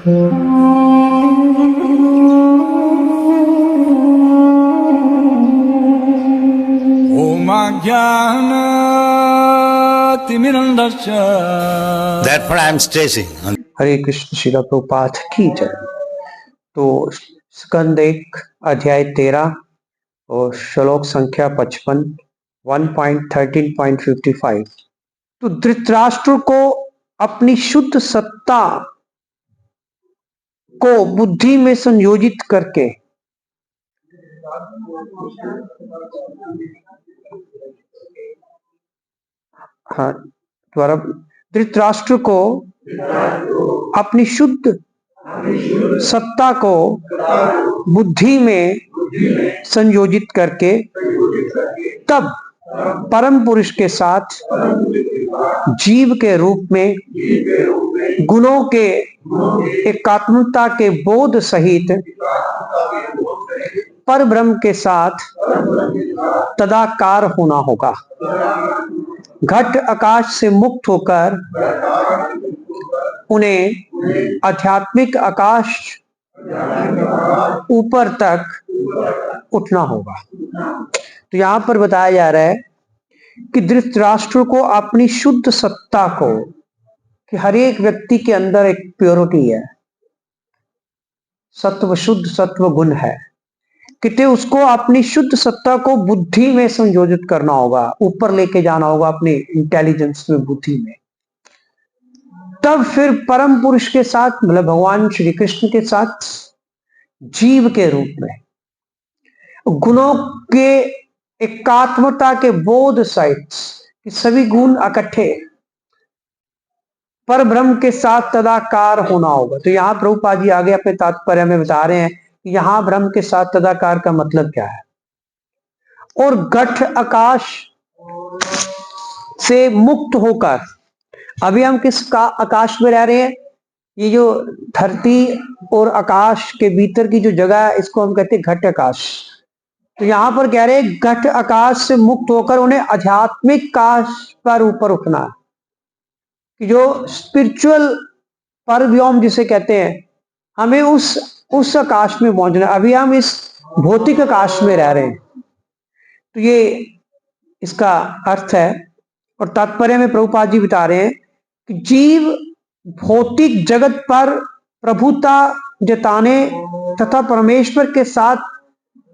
Therefore, I am stressing. हरे कृष्ण श्रील प्रभुपाद की जय। तो स्कंद 1 अध्याय 13 और श्लोक संख्या 55 1.13.55। तो धृतराष्ट्र को अपनी शुद्ध सत्ता को बुद्धि में संयोजित करके हाँ द्वारा धृतराष्ट्र को अपनी शुद्ध सत्ता को बुद्धि में संयोजित करके तब परम पुरुष के साथ जीव के रूप में गुणों के एकात्मता के बोध सहित पर ब्रह्म के साथ तदाकार होना होगा। घट आकाश से मुक्त होकर उन्हें आध्यात्मिक आकाश ऊपर तक उठना होगा। तो यहां पर बताया जा रहा है कि धृतराष्ट्र को अपनी शुद्ध सत्ता को, कि हर एक व्यक्ति के अंदर एक प्योरिटी है, सत्व शुद्ध सत्व गुण है, कि उसको अपनी शुद्ध सत्ता को बुद्धि में संयोजित करना होगा, ऊपर लेके जाना होगा अपने इंटेलिजेंस में, बुद्धि में। तब फिर परम पुरुष के साथ, मतलब भगवान श्री कृष्ण के साथ जीव के रूप में गुणों के एकात्मता के बोध सहित, कि सभी गुण इकट्ठे पर ब्रह्म के साथ तदाकार होना होगा। तो यहाँ प्रभुपाद जी आगे अपने तात्पर्य में बता रहे हैं कि यहाँ ब्रह्म के साथ तदाकार का मतलब क्या है। और घट आकाश से मुक्त होकर, अभी हम किस का आकाश में रह रहे हैं, ये जो धरती और आकाश के भीतर की जो जगह है, इसको हम कहते हैं घट आकाश। तो यहां पर कह रहे हैं घट आकाश से मुक्त होकर उन्हें आध्यात्मिक आकाश पर ऊपर उठना है, कि जो स्पिरिचुअल परव्योम जिसे कहते हैं, हमें उस आकाश में पहुंचना। अभी हम इस भौतिक आकाश में रह रहे हैं। तो ये इसका अर्थ है। और तात्पर्य में प्रभुपाद जी बता रहे हैं कि जीव भौतिक जगत पर प्रभुता जताने तथा परमेश्वर के साथ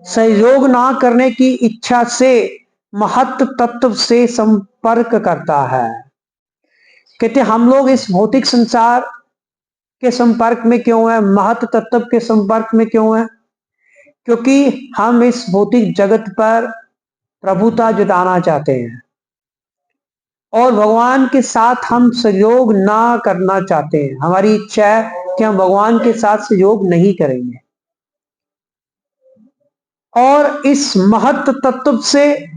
सहयोग ना करने की इच्छा से महत्व तत्व से संपर्क करता है। कहते हम लोग इस भौतिक संसार के संपर्क में क्यों है, महत्व तत्व के संपर्क में क्यों है? क्योंकि हम इस भौतिक जगत पर प्रभुता जताना चाहते हैं और भगवान के साथ हम सहयोग ना करना चाहते हैं। हमारी इच्छा है कि हम भगवान के साथ सहयोग नहीं करेंगे। और इस महत्व तत्व से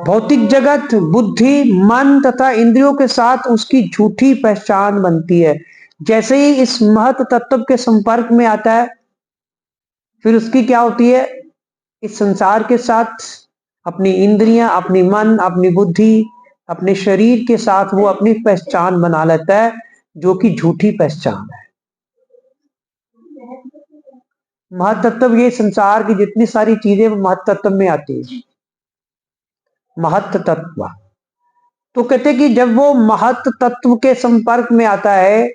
भौतिक जगत, बुद्धि, मन तथा इंद्रियों के साथ उसकी झूठी पहचान बनती है। जैसे ही इस महत्व तत्व के संपर्क में आता है, फिर उसकी क्या होती है, इस संसार के साथ अपनी इंद्रियां, अपनी मन, अपनी बुद्धि, अपने शरीर के साथ वो अपनी पहचान बना लेता है, जो कि झूठी पहचान है। महत्व, ये संसार की जितनी सारी चीजें महत्व में आती है, महत्व तत्व। तो कहते कि जब वो महत्व तत्व के संपर्क में आता है,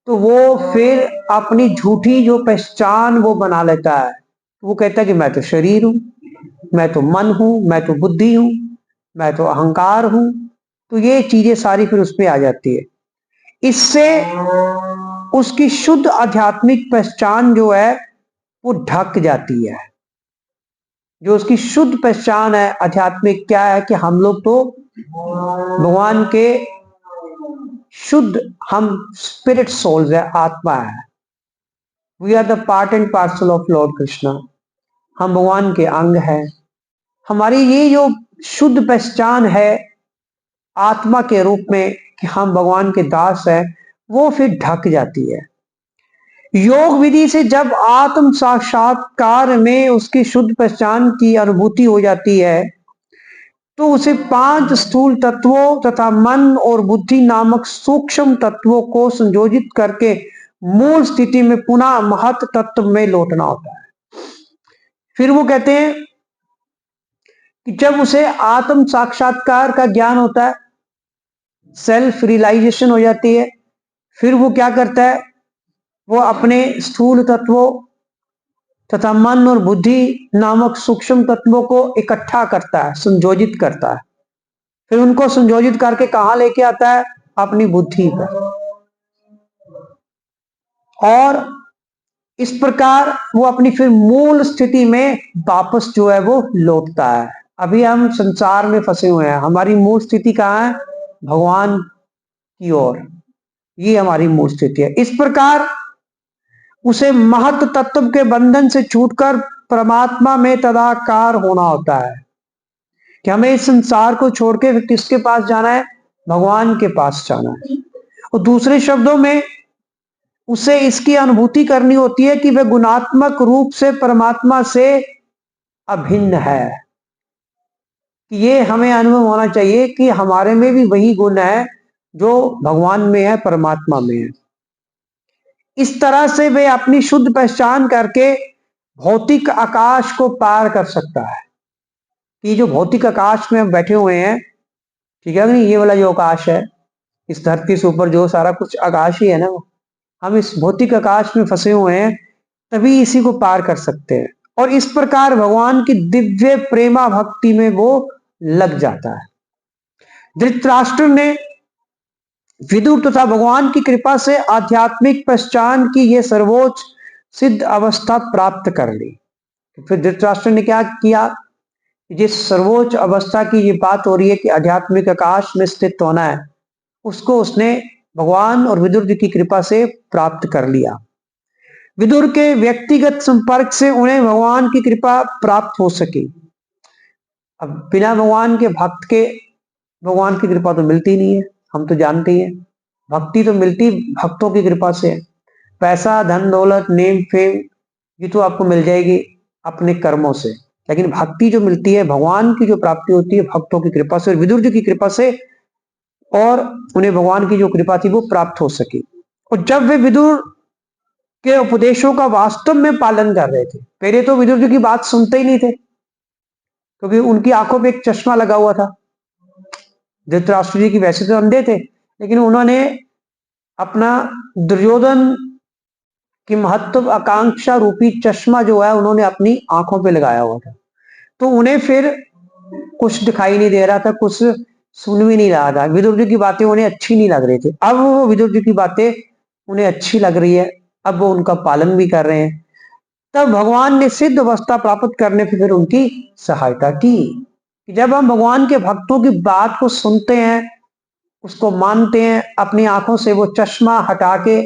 तो वो फिर अपनी झूठी जो पहचान वो बना लेता है। वो कहता है कि मैं तो शरीर हूं, मैं तो मन हूं, मैं तो बुद्धि हूं, मैं तो अहंकार हूं। तो ये चीजें सारी फिर उसमें आ जाती है। इससे उसकी शुद्ध आध्यात्मिक पहचान जो है वो ढक जाती है। जो उसकी शुद्ध पहचान है आध्यात्मिक, क्या है कि हम लोग तो भगवान के शुद्ध, हम स्पिरिट सोल्स है, आत्मा है। We are the part and parcel of Lord Krishna. हम भगवान के अंग हैं। हमारी ये जो शुद्ध पहचान है आत्मा के रूप में कि हम भगवान के दास हैं, वो फिर ढक जाती है। योग विधि से जब आत्म साक्षात्कार में उसकी शुद्ध पहचान की अनुभूति हो जाती है, तो उसे 5 स्थूल तत्वों तथा मन और बुद्धि नामक सूक्ष्म तत्वों को संयोजित करके मूल स्थिति में पुनः महत तत्व में लौटना होता है। फिर वो कहते हैं कि जब उसे आत्म साक्षात्कार का ज्ञान होता है, सेल्फ रियलाइजेशन हो जाती है, फिर वो क्या करता है, वो अपने स्थूल तत्वों तथा मन और बुद्धि नामक सूक्ष्म तत्वों को इकट्ठा करता है, संयोजित करता है। फिर उनको संयोजित करके कहां लेके आता है, अपनी बुद्धि पर। और इस प्रकार वो अपनी फिर मूल स्थिति में वापस जो है वो लौटता है। अभी हम संसार में फंसे हुए हैं, हमारी मूल स्थिति कहाँ है, भगवान की ओर। ये हमारी मूल स्थिति है। इस प्रकार उसे महत तत्व के बंधन से छूटकर परमात्मा में तदाकार होना होता है कि हमें इस संसार को छोड़ के किसके पास जाना है, भगवान के पास जाना है। और दूसरे शब्दों में उसे इसकी अनुभूति करनी होती है कि वह गुणात्मक रूप से परमात्मा से अभिन्न है। कि ये हमें अनुभव होना चाहिए कि हमारे में भी वही गुण है जो भगवान में है, परमात्मा में है। इस तरह से वे अपनी शुद्ध पहचान करके भौतिक आकाश को पार कर सकता है। कि जो भौतिक आकाश में हम बैठे हुए हैं, ठीक है नहीं, ये वाला जो आकाश है, इस धरती से ऊपर जो सारा कुछ आकाश ही है ना, हम इस भौतिक आकाश में फंसे हुए हैं, तभी इसी को पार कर सकते हैं। और इस प्रकार भगवान की दिव्य प्रेमा भक्ति में वो लग जाता है। धृतराष्ट्र ने विदुर तथा भगवान की कृपा से आध्यात्मिक पहचान की ये सर्वोच्च सिद्ध अवस्था प्राप्त कर ली। फिर धृतराष्ट्र ने क्या किया, जिस सर्वोच्च अवस्था की ये बात हो रही है कि आध्यात्मिक आकाश में स्थित होना है, उसको उसने भगवान और विदुर जी की कृपा से प्राप्त कर लिया। विदुर के व्यक्तिगत संपर्क से उन्हें भगवान की कृपा प्राप्त हो सकी। अब बिना भगवान के भक्त के भगवान की कृपा तो मिलती नहीं है, हम तो जानते ही हैं। भक्ति तो मिलती भक्तों की कृपा से है। पैसा, धन दौलत, नेम फेम, ये तो आपको मिल जाएगी अपने कर्मों से, लेकिन भक्ति जो मिलती है, भगवान की जो प्राप्ति होती है, भक्तों की कृपा से और विदुर जी की कृपा से, और उन्हें भगवान की जो कृपा थी वो प्राप्त हो सकी। और जब वे विदुर के उपदेशों का वास्तव में पालन कर रहे थे, पहले तो विदुर जी की बात सुनते ही नहीं थे, क्योंकि उनकी आंखों पे एक चश्मा लगा हुआ था। धृतराष्ट्र जी की वैसे तो अंधे थे, लेकिन उन्होंने अपना दुर्योधन की महत्व आकांक्षा रूपी चश्मा जो है उन्होंने अपनी आंखों पे लगाया हुआ था। तो उन्हें फिर कुछ दिखाई नहीं दे रहा था, कुछ सुन भी नहीं रहा था, विदुर जी की बातें उन्हें अच्छी नहीं लग रही थी। अब वो विदुर जी की बातें उन्हें अच्छी लग रही है, अब वो उनका पालन भी कर रहे हैं। तब भगवान ने सिद्ध अवस्था प्राप्त करने पर फिर उनकी सहायता की। जब हम भगवान के भक्तों की बात को सुनते हैं, उसको मानते हैं, अपनी आंखों से वो चश्मा हटा के,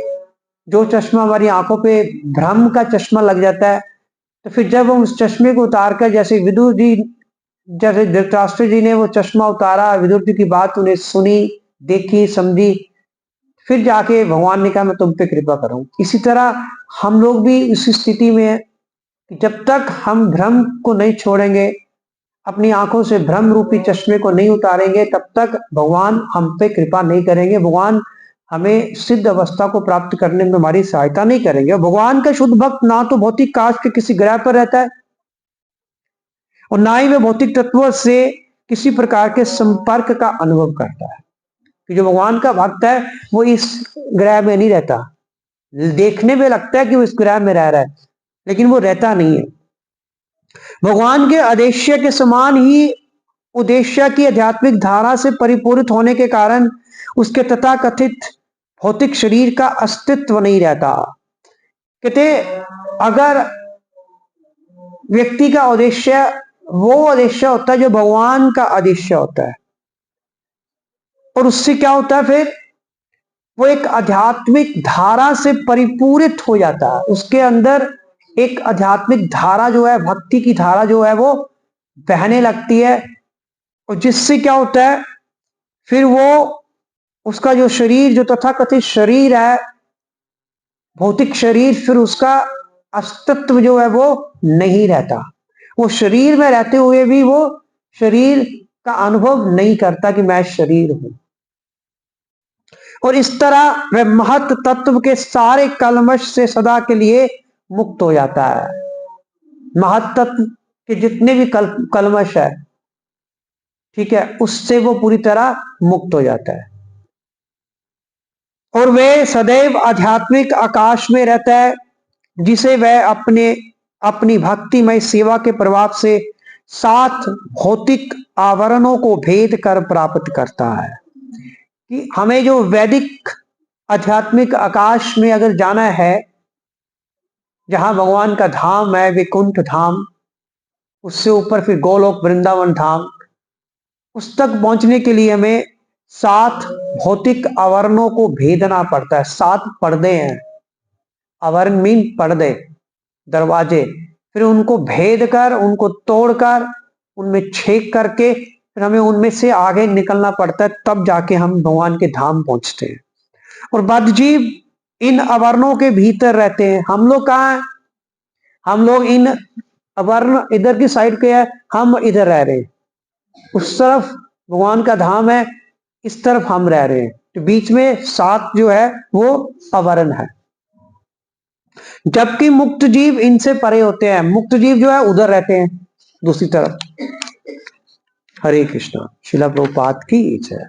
जो चश्मा हमारी आंखों पे भ्रम का चश्मा लग जाता है, तो फिर जब हम उस चश्मे को उतार कर, जैसे विदुर जी, जैसे धृतराष्ट्र जी ने वो चश्मा उतारा, विदुर जी की बात उन्हें सुनी, देखी, समझी, फिर जाके भगवान ने कहा मैं तुम पे कृपा करूं। इसी तरह हम लोग भी इस स्थिति में है कि जब तक हम भ्रम को नहीं छोड़ेंगे, अपनी आंखों से भ्रम रूपी चश्मे को नहीं उतारेंगे, तब तक भगवान हम पे कृपा नहीं करेंगे, भगवान हमें सिद्ध अवस्था को प्राप्त करने में हमारी सहायता नहीं करेंगे। भगवान का शुद्ध भक्त ना तो भौतिक काश के किसी ग्रह पर रहता है, और ना ही वह भौतिक तत्वों से किसी प्रकार के संपर्क का अनुभव करता है। कि जो भगवान का भक्त है वो इस ग्रह में नहीं रहता, देखने में लगता है कि वो इस ग्रह में रह रहा है, लेकिन वो रहता नहीं है। भगवान के आदेश्य के समान ही उद्देश्य की आध्यात्मिक धारा से परिपूरित होने के कारण उसके तथाकथित भौतिक शरीर का अस्तित्व नहीं रहता। कहते अगर व्यक्ति का उद्देश्य वो उद्देश्य होता है जो भगवान का उद्देश्य होता है, और उससे क्या होता है, फिर वो एक आध्यात्मिक धारा से परिपूरित हो जाता है। उसके अंदर एक आध्यात्मिक धारा जो है, भक्ति की धारा जो है वो बहने लगती है, और जिससे क्या होता है, फिर वो उसका जो शरीर, जो तथाकथित शरीर है, भौतिक शरीर, फिर उसका अस्तित्व जो है वो नहीं रहता। वो शरीर में रहते हुए भी वो शरीर का अनुभव नहीं करता कि मैं शरीर हूं। और इस तरह वह महत तत्व के सारे कलमश से सदा के लिए मुक्त हो जाता है। महत तत्व के जितने भी कलमश है, ठीक है, उससे वो पूरी तरह मुक्त हो जाता है और वह सदैव आध्यात्मिक आकाश में रहता है, जिसे वह अपनी भक्तिमय सेवा के प्रभाव से 7 भौतिक आवरणों को भेद कर प्राप्त करता है। कि हमें जो वैदिक आध्यात्मिक आकाश में अगर जाना है, जहां भगवान का धाम है वैकुंठ धाम, उससे ऊपर फिर गोलोक वृंदावन धाम, उस तक पहुंचने के लिए हमें 7 भौतिक आवरणों को भेदना पड़ता है। 7 पर्दे हैं, आवरण मीन पर्दे, दरवाजे, फिर उनको भेद कर, उनको तोड़कर, उनमें छेद करके फिर हमें उनमें से आगे निकलना पड़ता है, तब जाके हम भगवान के धाम पहुंचते हैं। और बद्धजीव इन आवरणों के भीतर रहते हैं। हम लोग कहाँ हैं? हम लोग इन आवरण इधर की साइड के है, हम इधर रह रहे हैं। उस तरफ भगवान का धाम है, इस तरफ हम रह रहे हैं, तो बीच में 7 जो है वो आवरण है। जबकि मुक्त जीव इनसे परे होते हैं। मुक्त जीव जो है उधर रहते हैं दूसरी तरफ। हरे कृष्णा। शिला प्रभुपाद की जय।